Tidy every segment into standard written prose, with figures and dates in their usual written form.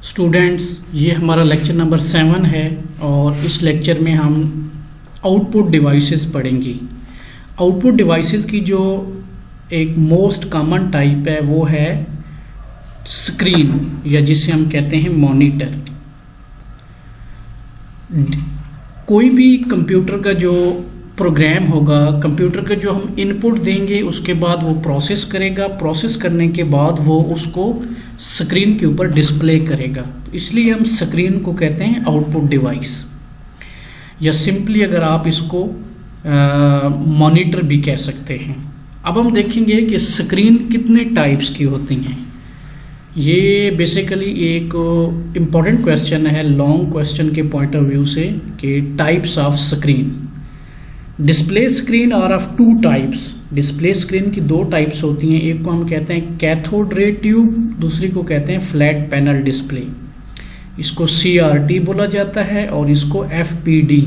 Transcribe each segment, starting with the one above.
Students, ये हमारा lecture number 7 है और इस लेक्चर में हम आउटपुट डिवाइसेस पढ़ेंगे। आउटपुट डिवाइसेस की जो एक मोस्ट कॉमन टाइप है वो है स्क्रीन, या जिसे हम कहते हैं मॉनिटर। कोई भी कंप्यूटर का जो प्रोग्राम होगा, कंप्यूटर का जो हम इनपुट देंगे उसके बाद वो प्रोसेस करेगा, प्रोसेस करने के बाद वो उसको स्क्रीन के ऊपर डिस्प्ले करेगा। इसलिए हम स्क्रीन को कहते हैं आउटपुट डिवाइस, या सिंपली अगर आप इसको मॉनिटर भी कह सकते हैं। अब हम देखेंगे कि स्क्रीन कितने टाइप्स की होती हैं। ये बेसिकली एक इम्पॉर्टेंट क्वेश्चन है लॉन्ग क्वेश्चन के पॉइंट ऑफ व्यू से, कि types of screen. Display screen are of two types. Display screen की दो टाइप्स होती हैं, एक को हम कहते हैं कैथोड रे ट्यूब, दूसरी को कहते हैं फ्लैट पैनल डिस्प्ले। इसको CRT बोला जाता है और इसको FPD।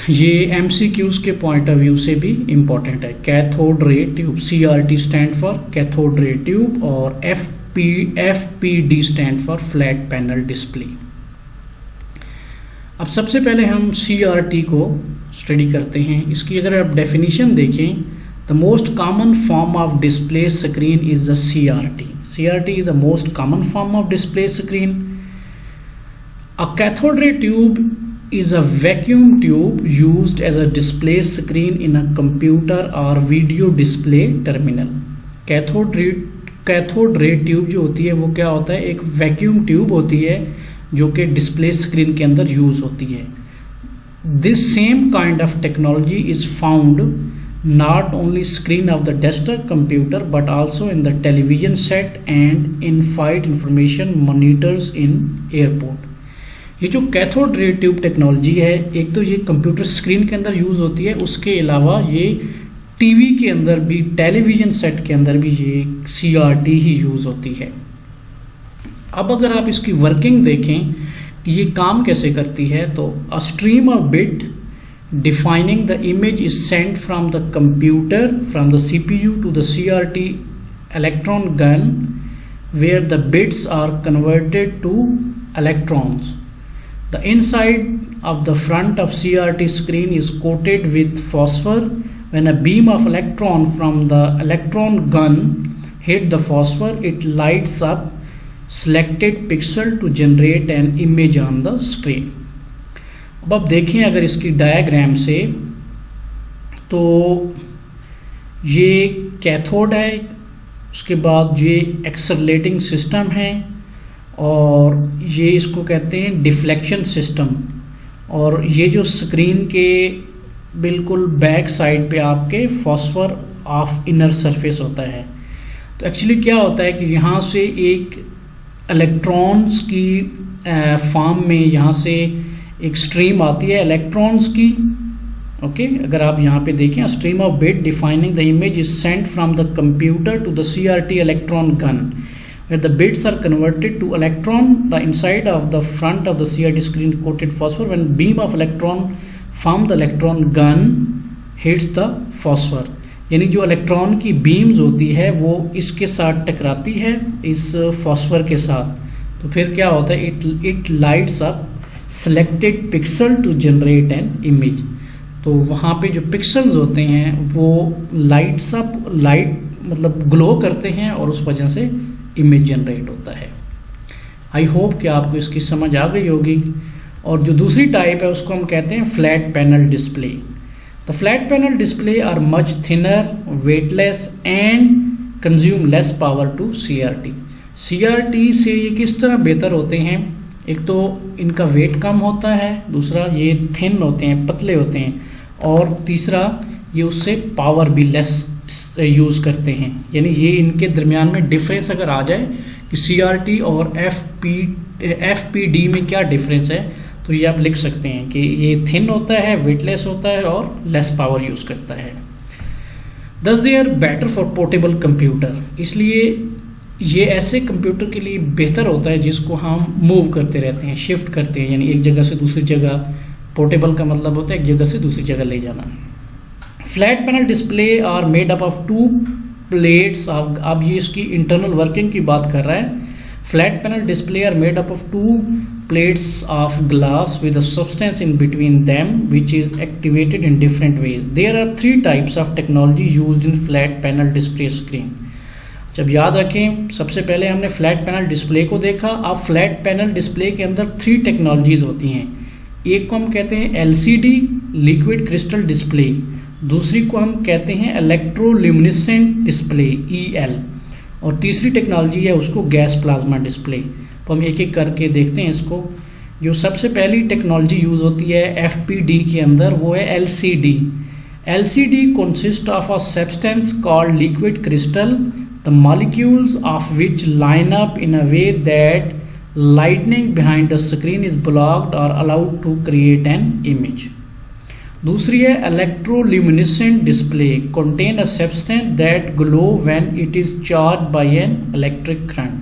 ये MCQs के पॉइंट ऑफ व्यू से भी इंपॉर्टेंट है। Cathode ray tube, CRT stand for cathode ray tube और FPD stand for flat panel display. अब सबसे पहले हम CRT को स्टडी करते हैं। इसकी अगर आप डेफिनेशन देखें, the most common form of display screen is the CRT। CRT is the most common form of display screen. A cathode ray tube is a vacuum tube used as a display screen in a computer or video display terminal. Cathode ray tube जो होती है वो क्या होता है, एक vacuum tube होती है जो कि डिस्प्ले स्क्रीन के अंदर यूज होती है। This same kind of technology is found not only screen of the desktop computer but also in the television set and in-flight information monitors in airport। ये जो कैथोड रे ट्यूब टेक्नोलॉजी है, एक तो ये computer screen के अंदर use होती है, उसके अलावा ये टीवी के अंदर भी, टेलीविजन सेट के अंदर भी ये CRT ही यूज होती है। अब अगर आप इसकी वर्किंग देखें ये काम कैसे करती है, तो a stream of bit defining the image is sent from the computer, from the CPU to the CRT electron gun, where the bits are converted to electrons. The inside of the front of CRT screen is coated with phosphor. When a beam of electron from the electron gun hit the phosphor, it lights up selected pixel to generate an image on the screen. अब आप देखें अगर इसकी diagram से, तो ये cathode है, उसके बाद ये एक्सेलरेटिंग सिस्टम है और ये इसको कहते हैं डिफ्लेक्शन सिस्टम। और ये जो स्क्रीन के बिल्कुल बैक साइड पे आपके फॉस्फर ऑफ इनर सरफेस होता है। तो एक्चुअली क्या होता है कि यहाँ से एक इलेक्ट्रॉन्स की फॉर्म में यहाँ से एक स्ट्रीम आती है इलेक्ट्रॉन्स की। ओके, अगर आप यहाँ पे देखें, stream of bit defining the image is sent from the computer to the CRT electron gun, where the bits are converted to electron. The inside of the front of the CRT screen coated phosphor. When beam of electron from the electron gun hits the phosphor, यानी जो electron की beams होती है वो इसके साथ टकराती है, इस फॉस्फर के साथ, तो फिर क्या होता है, it lights up selected pixel to generate an image। तो वहाँ पे जो पिक्सल्स होते हैं वो लाइट्स अप, लाइट मतलब ग्लो करते हैं और उस वजह से इमेज जनरेट होता है। आई होप कि आपको इसकी समझ आ गई होगी। और जो दूसरी टाइप है उसको हम कहते हैं flat panel display. The flat panel display are much thinner, weightless and consume less power to CRT। CRT से ये किस तरह बेहतर होते हैं, एक तो इनका वेट कम होता है, दूसरा ये थिन होते हैं, पतले होते हैं, और तीसरा ये उससे पावर भी लेस यूज करते हैं। यानी ये इनके दरमियान में डिफरेंस अगर आ जाए कि CRT और FPD में क्या डिफरेंस है, तो ये आप लिख सकते हैं कि ये थिन होता है, वेटलेस होता है और लेस पावर यूज करता है। Thus they are better for portable computer. इसलिए ये ऐसे कंप्यूटर के लिए बेहतर होता है जिसको हम मूव करते रहते हैं, शिफ्ट करते हैं, यानी एक जगह से दूसरी जगह। पोर्टेबल का मतलब होता है एक जगह से दूसरी जगह ले जाना। Flat panel display are made up of two plates. अब ये इसकी इंटरनल वर्किंग की बात कर रहा है। Flat panel display are made up of two plates of glass with a substance in between them which is activated in different ways. There are three types of technology used in flat panel display screen. जब याद रखें, सबसे पहले हमने flat panel display को देखा. अब flat panel display के अंदर थ्री टेक्नोलॉजीज होती हैं. एक को हम कहते हैं LCD लिक्विड क्रिस्टल डिस्प्ले, दूसरी को हम कहते हैं इलेक्ट्रोल्यूमिनेसेंट डिस्प्ले EL, और तीसरी टेक्नोलॉजी है उसको गैस प्लाज्मा डिस्प्ले. तो हम एक एक करके देखते हैं इसको. जो सबसे पहली टेक्नोलॉजी यूज होती है FPD के अंदर वो है LCD. LCD consists of a substance called liquid crystal, the molecules of which line up in a way that lightning behind the screen is blocked or allowed to create an image. दूसरी है electroluminescent display, contain a substance that glow when it is charged by an electric current.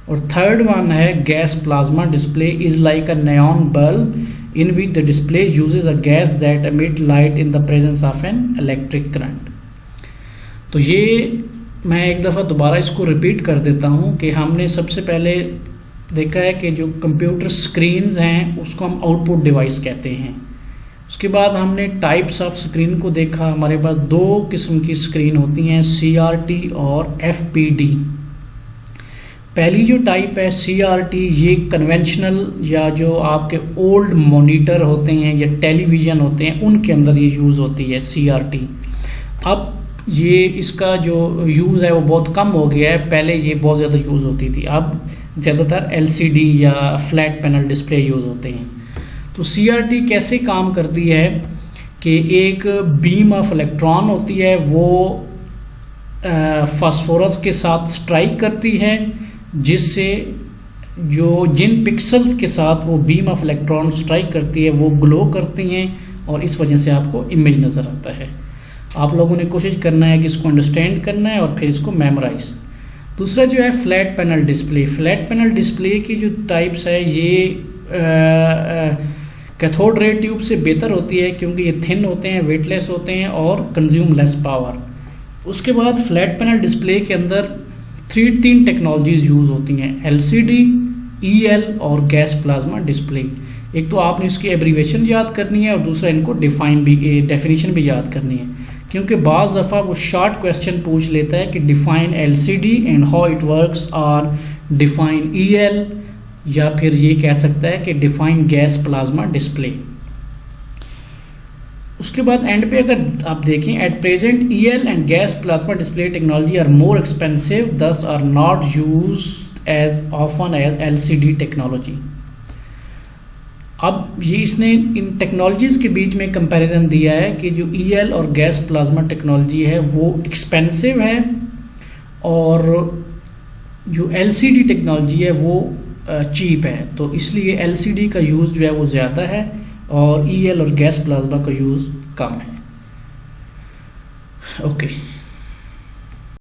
और third one है gas plasma display, is like a neon bulb in which the display uses a gas that emit light in the presence of an electric current. तो ये मैं एक दफ़ा दोबारा इसको repeat कर देता हूँ कि हमने सबसे पहले देखा है कि जो कंप्यूटर स्क्रीन्स हैं उसको हम आउटपुट डिवाइस कहते हैं. उसके बाद हमने टाइप्स ऑफ स्क्रीन को देखा. हमारे पास दो किस्म की स्क्रीन होती हैं, CRT और FPD. पहली जो टाइप है CRT, ये कन्वेंशनल या जो आपके ओल्ड मॉनिटर होते हैं या टेलीविज़न होते हैं उनके अंदर ये यूज़ होती है CRT. अब ये इसका जो यूज़ है वो बहुत कम हो गया है, पहले ये बहुत ज़्यादा यूज़ होती थी. अब ज़्यादातर LCD या फ्लैट पैनल डिस्प्ले यूज़ होते हैं. तो CRT कैसे काम करती है कि एक बीम ऑफ इलेक्ट्रॉन होती है, वो फास्फोरस के साथ स्ट्राइक करती है, जिससे जिन पिक्सल्स के साथ वो बीम ऑफ इलेक्ट्रॉन स्ट्राइक करती है वो ग्लो करती हैं और इस वजह से आपको इमेज नज़र आता है. आप लोगों ने कोशिश करना है कि इसको अंडरस्टैंड करना है और फिर इसको मेमोराइज. दूसरा जो है flat panel display. Flat panel display की जो टाइप्स है ये कैथोड रे ट्यूब से बेहतर होती है क्योंकि ये थिन होते हैं, वेटलेस होते हैं और कंज्यूम लेस पावर. उसके बाद फ्लैट पैनल डिस्प्ले के अंदर तीन टेक्नोलॉजीज यूज होती हैं, LCD, EL और गैस प्लाज्मा डिस्प्ले. एक तो आपने इसकी एब्रीवेशन याद करनी है और दूसरा इनको डेफिनेशन भी याद करनी है, क्योंकि बाज़ दफ़ा वो शॉर्ट क्वेश्चन पूछ लेता है कि define LCD and how it works, और डिफाइन EL, या फिर ये कह सकता है कि डिफाइन गैस प्लाज्मा डिस्प्ले. उसके बाद एंड पे अगर आप देखें, at present EL and gas plasma display technology are more expensive, these are not used as often as LCD technology. अब ये इसने इन टेक्नोलॉजीज़ के बीच में कंपैरिजन दिया है कि जो EL और गैस प्लाज्मा टेक्नोलॉजी है वो एक्सपेंसिव है और जो LCD टेक्नोलॉजी है वो चीप है. तो इसलिए LCD का यूज़ जो है वो ज़्यादा है और EL और गैस प्लाज्मा का यूज़ कम है. ओके.